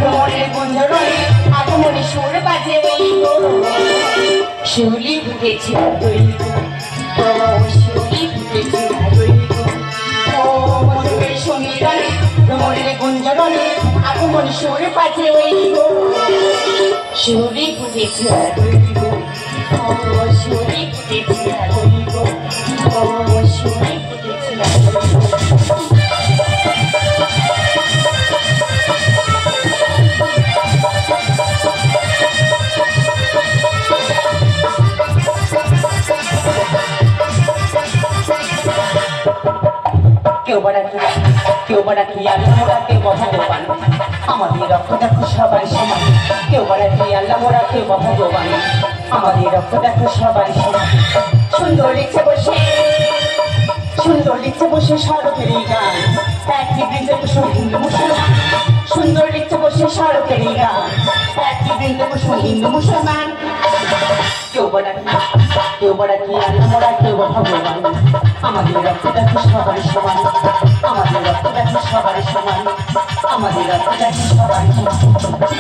ভ্রমণের গুঞ্জরণে আগমনী সুর বাজে ওই গো শিউলি ফুটেছে ওই গো শিউলি ফুটেছে ওই গো ও মধুমের সঙ্গীতানে ভ্রমণের গুঞ্জরণে আগমনী সুর বাজে ওই গো শিউলি ফুটেছে ওই গো ও শিউলি ফুটেছে ওই গো ও শিউলি ফুটেছে ওই গো কেউ বড় কি আল্লাহ মোরা কেউ ভগবান আমাদের রক্ত দেখো সবাই সমান কেউ বড় কি আল্লাহ মোরা কেউ ভগবান আমাদের রক্ত দেখো সবাই সমান সুন্দর লিখছে বসে সড়কের এই গান একই বৃন্দে বসে হিন্দু মুসলমান সুন্দর লিখছে বসে সড়কের এই গান একই বৃন্দে বসে হিন্দু মুসলমান কেউ বড় কি আল্লাহ মোরা কেউ ভগবান আমাদের রক্ত দেখো সবাই সমান আমাদের রক্ত দেখো সবাই সমান আমাদের রক্ত দেখো সবাই সমান